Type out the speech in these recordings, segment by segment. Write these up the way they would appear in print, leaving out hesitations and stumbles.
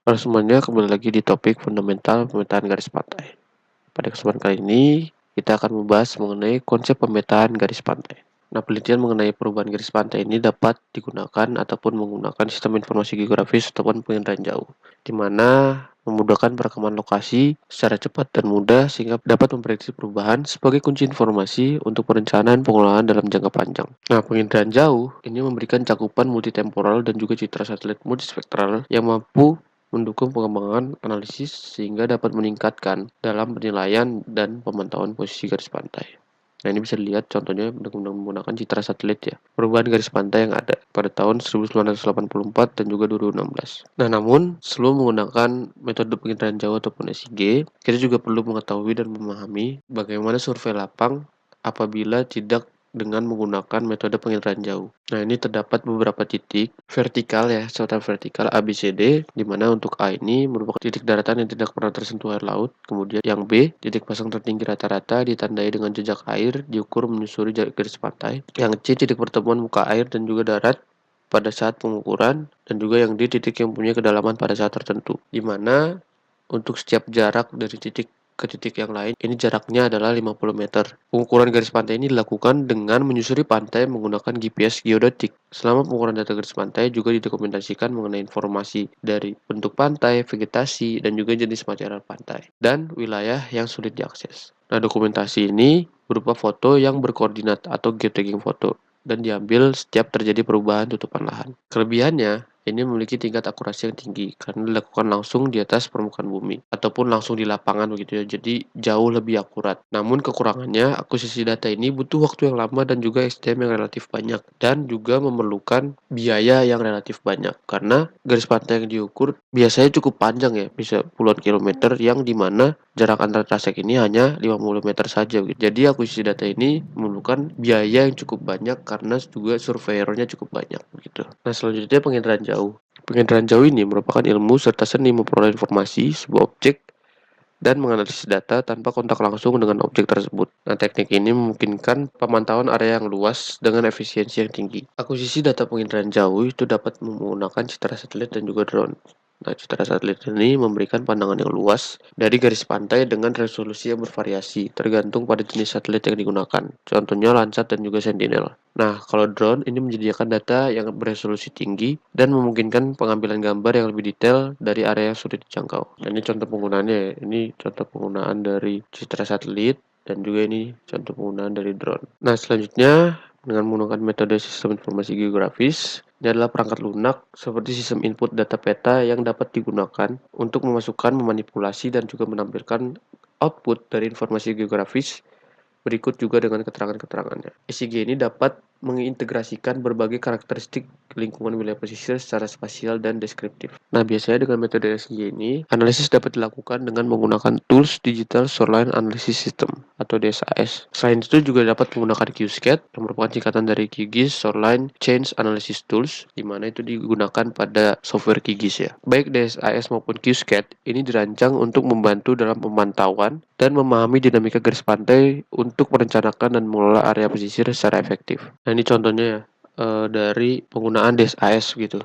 Halo semuanya, kembali lagi di topik fundamental pemetaan garis pantai. Pada kesempatan kali ini, kita akan membahas mengenai konsep pemetaan garis pantai. Nah, penelitian mengenai perubahan garis pantai ini dapat digunakan ataupun menggunakan sistem informasi geografis ataupun penginderaan jauh, di mana memudahkan perekaman lokasi secara cepat dan mudah sehingga dapat memprediksi perubahan sebagai kunci informasi untuk perencanaan pengelolaan dalam jangka panjang. Nah, penginderaan jauh ini memberikan cakupan multitemporal dan juga citra satelit multispektral yang mampu mendukung pengembangan analisis sehingga dapat meningkatkan dalam penilaian dan pemantauan posisi garis pantai. Nah, ini bisa dilihat contohnya dengan menggunakan citra satelit ya. Perubahan garis pantai yang ada pada tahun 1984 dan juga 2016. Nah, namun sebelum menggunakan metode penginderaan jauh ataupun SIG, kita juga perlu mengetahui dan memahami bagaimana survei lapang apabila tidak dengan menggunakan metode penginderaan jauh. Nah, ini terdapat beberapa titik vertikal ya, contoh vertikal ABCD, di mana untuk A ini merupakan titik daratan yang tidak pernah tersentuh air laut. Kemudian yang B, titik pasang tertinggi rata-rata ditandai dengan jejak air diukur menyusuri garis pantai. Yang C, titik pertemuan muka air dan juga darat pada saat pengukuran, dan juga yang D, titik yang punya kedalaman pada saat tertentu. Di mana untuk setiap jarak dari titik ke titik yang lain, ini jaraknya adalah 50 meter. Pengukuran garis pantai ini dilakukan dengan menyusuri pantai menggunakan GPS geodetik. Selama pengukuran data garis pantai juga didokumentasikan mengenai informasi dari bentuk pantai, vegetasi, dan juga jenis material pantai, dan wilayah yang sulit diakses. Nah, dokumentasi ini berupa foto yang berkoordinat atau geotagging foto, dan diambil setiap terjadi perubahan tutupan lahan. Kelebihannya, ini memiliki tingkat akurasi yang tinggi karena dilakukan langsung di atas permukaan bumi ataupun langsung di lapangan begitu ya. Jadi jauh lebih akurat. Namun kekurangannya, akuisisi data ini butuh waktu yang lama dan juga SDM yang relatif banyak, dan juga memerlukan biaya yang relatif banyak karena garis pantai yang diukur biasanya cukup panjang ya, bisa puluhan kilometer, yang dimana jarak antar trasek ini hanya 50 meter saja gitu. Jadi akuisisi data ini memerlukan biaya yang cukup banyak karena juga surveyornya cukup banyak begitu. Nah, selanjutnya penginderaan jauh. Penginderaan jauh ini merupakan ilmu serta seni memperoleh informasi sebuah objek dan menganalisis data tanpa kontak langsung dengan objek tersebut. Nah, teknik ini memungkinkan pemantauan area yang luas dengan efisiensi yang tinggi. Akuisisi data penginderaan jauh itu dapat menggunakan citra satelit dan juga drone. Nah, citra satelit ini memberikan pandangan yang luas dari garis pantai dengan resolusi yang bervariasi, tergantung pada jenis satelit yang digunakan. Contohnya Landsat dan juga Sentinel. Nah, kalau drone ini menyediakan data yang beresolusi tinggi dan memungkinkan pengambilan gambar yang lebih detail dari area yang sulit dijangkau. Dan ini contoh penggunaannya ya. Ini contoh penggunaan dari citra satelit dan juga ini contoh penggunaan dari drone. Nah, selanjutnya dengan menggunakan metode sistem informasi geografis, ini adalah perangkat lunak seperti sistem input data peta yang dapat digunakan untuk memasukkan, memanipulasi, dan juga menampilkan output dari informasi geografis berikut juga dengan keterangan-keterangannya. SIG ini dapat mengintegrasikan berbagai karakteristik lingkungan wilayah pesisir secara spasial dan deskriptif. Nah, biasanya dengan metode SIG ini, analisis dapat dilakukan dengan menggunakan tools Digital Shoreline Analysis System atau DSAS. Selain itu juga dapat menggunakan QSCAD yang merupakan singkatan dari QGIS Shoreline Change Analysis Tools, di mana itu digunakan pada software QGIS ya. Baik DSAS maupun QSCAD ini dirancang untuk membantu dalam pemantauan dan memahami dinamika garis pantai untuk merencanakan dan mengelola area pesisir secara efektif. Nah, ini contohnya ya, dari penggunaan DSAS gitu.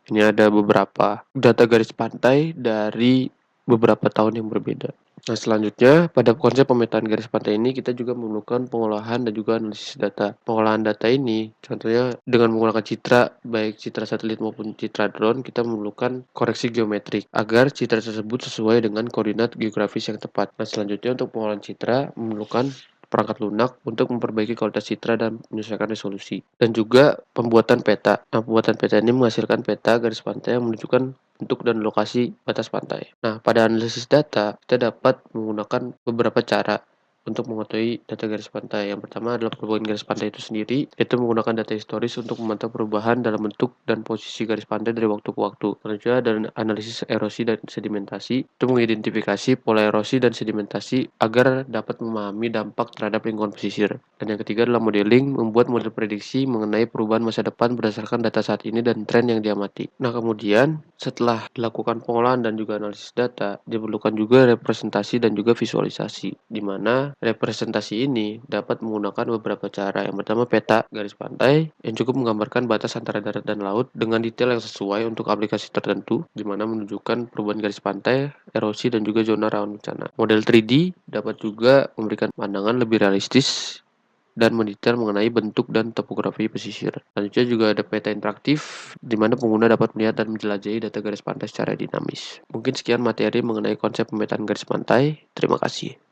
Ini ada beberapa data garis pantai dari beberapa tahun yang berbeda. Nah, selanjutnya pada konsep pemetaan garis pantai ini kita juga memerlukan pengolahan dan juga analisis data. Pengolahan data ini contohnya dengan menggunakan citra, baik citra satelit maupun citra drone, kita memerlukan koreksi geometrik agar citra tersebut sesuai dengan koordinat geografis yang tepat. Nah, selanjutnya untuk pengolahan citra memerlukan perangkat lunak untuk memperbaiki kualitas citra dan menyesuaikan resolusi. Dan juga pembuatan peta. Nah, pembuatan peta ini menghasilkan peta garis pantai yang menunjukkan bentuk dan lokasi batas pantai. Nah, pada analisis data, kita dapat menggunakan beberapa cara untuk mengetahui data garis pantai. Yang pertama adalah perubahan garis pantai itu sendiri, yaitu menggunakan data historis untuk memantau perubahan dalam bentuk dan posisi garis pantai dari waktu ke waktu. Selanjutnya ada analisis erosi dan sedimentasi, itu mengidentifikasi pola erosi dan sedimentasi agar dapat memahami dampak terhadap lingkungan pesisir. Dan yang ketiga adalah modeling, membuat model prediksi mengenai perubahan masa depan berdasarkan data saat ini dan tren yang diamati. Nah, kemudian setelah dilakukan pengolahan dan juga analisis data, diperlukan juga representasi dan juga visualisasi, di mana representasi ini dapat menggunakan beberapa cara. Yang pertama, peta garis pantai yang cukup menggambarkan batas antara darat dan laut dengan detail yang sesuai untuk aplikasi tertentu, di mana menunjukkan perubahan garis pantai, erosi, dan juga zona rawan bencana. Model 3D dapat juga memberikan pandangan lebih realistis dan mendetail mengenai bentuk dan topografi pesisir. Selanjutnya juga ada peta interaktif, di mana pengguna dapat melihat dan menjelajahi data garis pantai secara dinamis. Mungkin sekian materi mengenai konsep pemetaan garis pantai. Terima kasih.